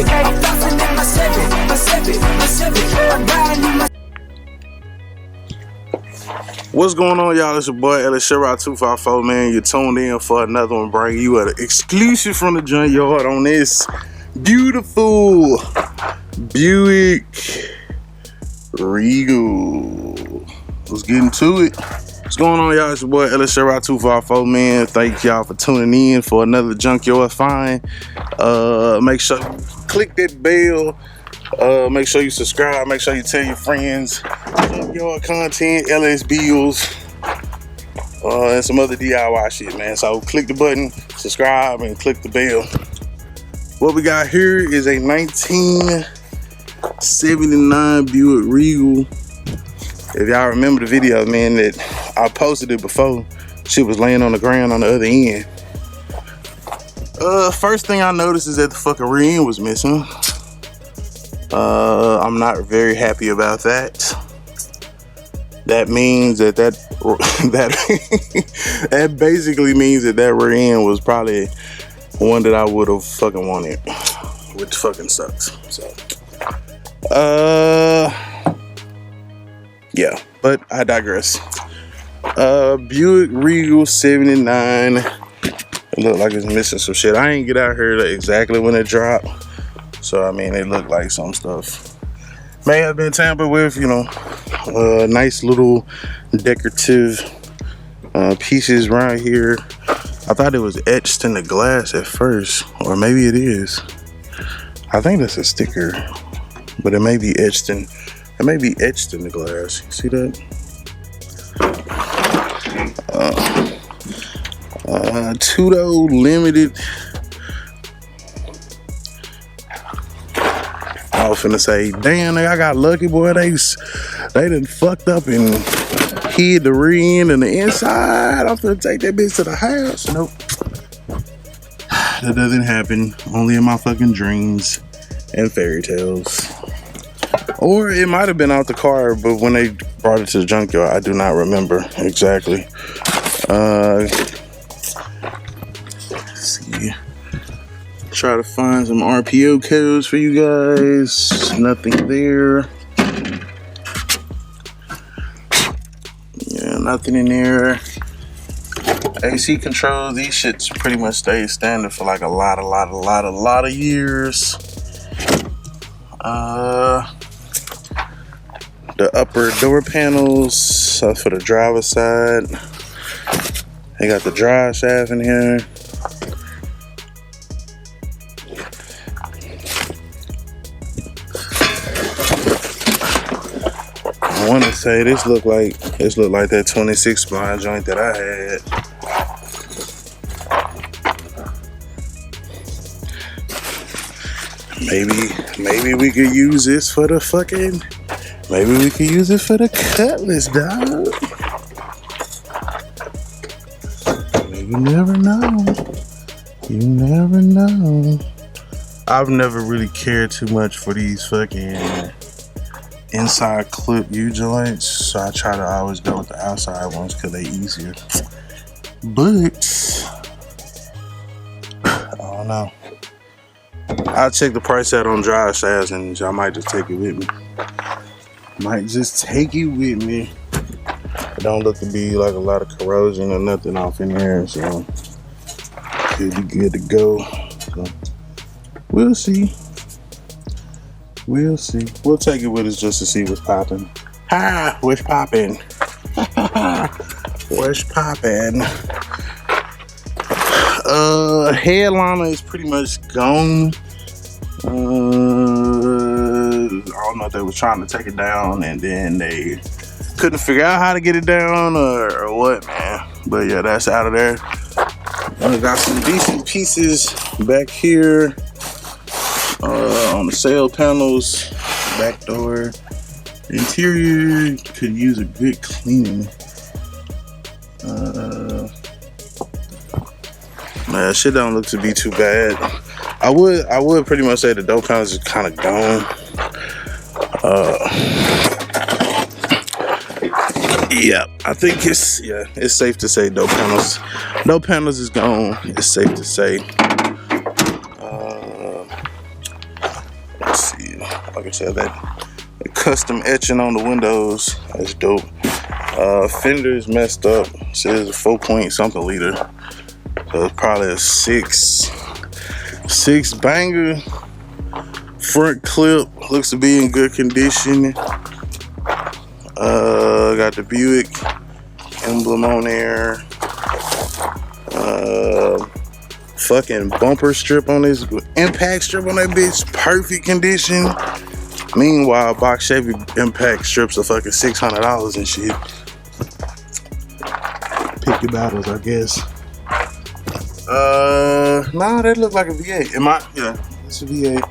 Civic. I'm flossing in my Civic, my Civic, my Civic. I'm riding in my. What's going on, y'all? It's your boy Ellis Sherrod 254, man. You're tuned in for another one, bringing you an exclusive from the Junkyard on this beautiful Buick Regal. Let's get into it. What's going on, y'all? It's your boy Ellis Sherrod 254, man. Thank y'all for tuning in for another Junkyard Find. Make sure you click that bell. Make sure you subscribe. Make sure you tell your friends. Junkyard content, LS bills, and some other DIY shit, man. So click the button, subscribe, and click the bell. What we got here is a 1979 Buick Regal. If y'all remember the video, man, that I posted it before, shit was laying on the ground on the other end. First thing I noticed is that the fucking rear end was missing. I'm not very happy about that. That means that that basically means that rear end was probably one that I would have fucking wanted, which fucking sucks. So, yeah, but I digress. Buick Regal 79. It looked like it's missing some shit. I ain't get out here exactly when it dropped. So, I mean, it looked like some stuff may have been tampered with, you know. Nice little decorative pieces right here. I thought it was etched in the glass at first, or maybe it is. I think that's a sticker, but it may be etched in. It may be etched in the glass. You see that? Tudo Limited. I was finna say, damn, I got lucky, boy. They done fucked up and hid the rear end and the inside. I'm finna take that bitch to the house. Nope. That doesn't happen. Only in my fucking dreams and fairy tales. Or it might have been out the car, but when they brought it to the junkyard, I do not remember exactly. Let's see. Try to find some RPO codes for you guys. Nothing there. Yeah, nothing in there. AC control. These shits pretty much stay standard for like a lot of years. The upper door panels for the driver's side. They got the drive shaft in here. I want to say this looked like that 26 spline joint that I had. Maybe we could use this for the fucking. Maybe we could use it for the cutlass, dog. You never know. You never know. I've never really cared too much for these fucking inside clip U joints, so I try to always go with the outside ones because they easier. But I don't know. I'll check the price out on drive shafts and I might just take it with me. Might just take it with me. It don't look to be like a lot of corrosion or nothing off in there, so should be good to go. So, we'll see. We'll see. We'll take it with us just to see what's popping. Ha! What's popping? What's popping? Headliner is pretty much gone. I don't know if they was trying to take it down and then they couldn't figure out how to get it down or what, man. But yeah, that's out of there. I got some decent pieces back here. On the sail panels, back door, interior could use a good cleaning. Man, shit don't look to be too bad. I would pretty much say the door panels is kind of gone. Yeah, I think it's safe to say door panels is gone. It's safe to say. like I said, that custom etching on the windows. That's dope. Fender's messed up. It says a 4 something liter. So it's probably a six banger. Front clip looks to be in good condition. Got the Buick emblem on there. Fucking bumper strip on this, impact strip on that bitch, perfect condition. Meanwhile, box Chevy impact strips are fucking $600 and shit. Pick your battles, I guess. Nah, that look like a V8. Yeah, it's a V8.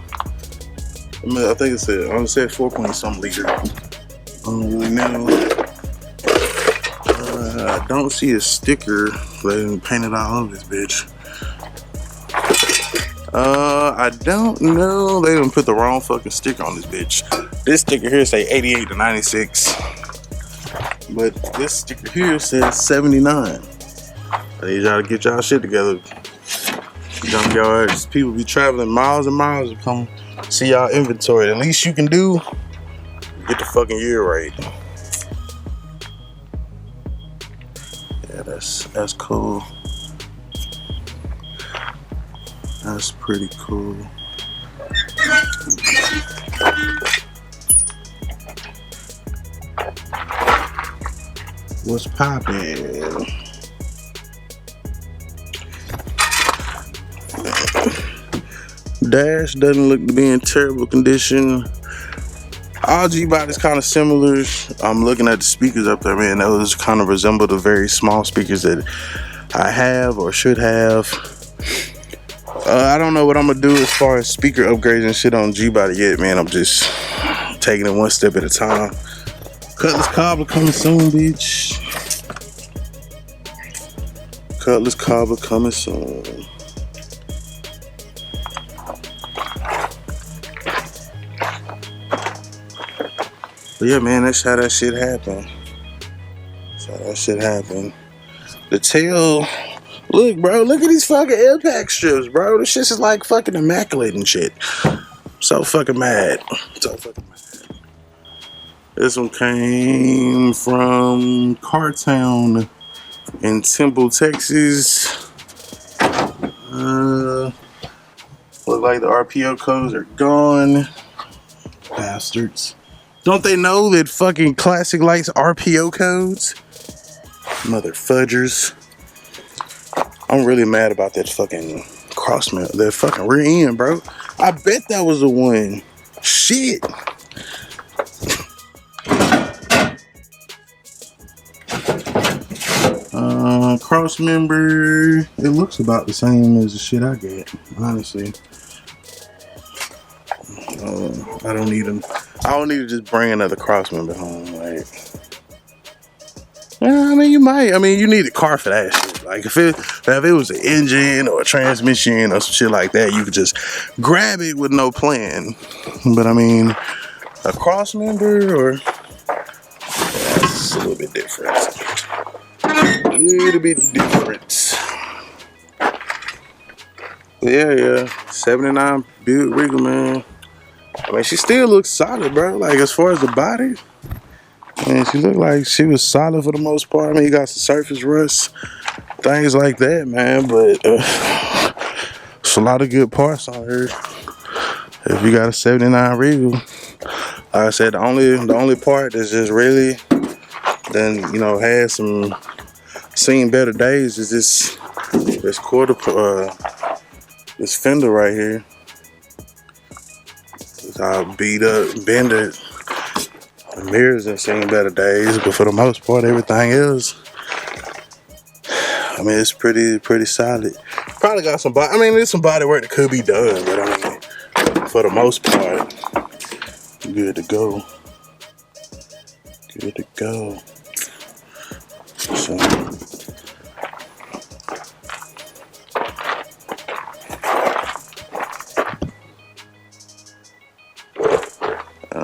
I think it said, I said 4 something liter. I don't really know. I don't see a sticker. They didn't paint it all over this bitch. I don't know. They didn't put the wrong fucking sticker on this bitch. This sticker here say 88 to 96. But this sticker here says 79. I need y'all to get y'all shit together. Junkyards, people be traveling miles and miles to come see y'all inventory. The least you can do, get the fucking year right. Yeah, that's cool. That's pretty cool. What's poppin'? Dash doesn't look to be in terrible condition. All G-bodies kind of similar. I'm looking at the speakers up there, man. Those kind of resemble the very small speakers that I have or should have. I don't know what I'm gonna do as far as speaker upgrades and shit on G-body yet, man. I'm just taking it one step at a time. Cutlass cobbler coming soon, bitch. Cutlass cobbler coming soon. But yeah, man, that's how that shit happened. The tail, look, bro, look at these fucking impact strips, bro. This shit is like fucking immaculate and shit. So fucking mad. This one came from Cartown in Temple, Texas. Look like the RPO codes are gone. Bastards. Don't they know that fucking Classic likes RPO codes? Mother fudgers. I'm really mad about that fucking crossmount, that fucking rear end, bro. I bet that was the one. Shit. Cross member, it looks about the same as the shit I get, honestly. I don't need to just bring another cross member home. Like, yeah, I mean, you might. I mean, you need a car for that shit. Like, if it was an engine or a transmission or some shit like that, you could just grab it with no plan. But I mean, a cross member or it's a little bit different. A little bit different. But yeah, 79 Buick Regal, man. I mean, she still looks solid, bro. Like, as far as the body, man, she looked like she was solid for the most part. I mean, you got some surface rust, things like that, man. But it's a lot of good parts on her. If you got a 79 Regal, like I said, the only part that's just really then, you know, had some seen better days is this quarter, this fender right here. I beat up, bended. The mirrors have seen better days, but for the most part, everything else, I mean, it's pretty solid. Probably got some body. I mean, there's some body work that could be done, but I mean, for the most part, good to go. Good to go. So.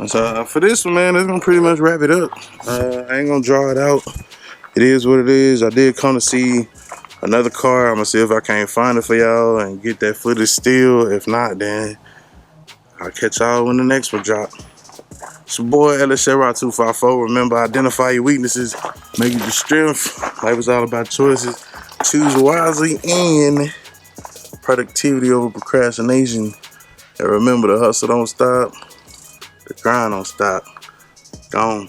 So for this one, man, that's gonna pretty much wrap it up. I ain't gonna draw it out. It is what it is. I did come to see another car. I'm gonna see if I can't find it for y'all and get that footage still. If not, then I'll catch y'all when the next one drop. It's your boy LSHR254. Remember, identify your weaknesses, make it your strength. Life is all about choices. Choose wisely and productivity over procrastination. And remember, the hustle don't stop, the grind don't stop. Gone.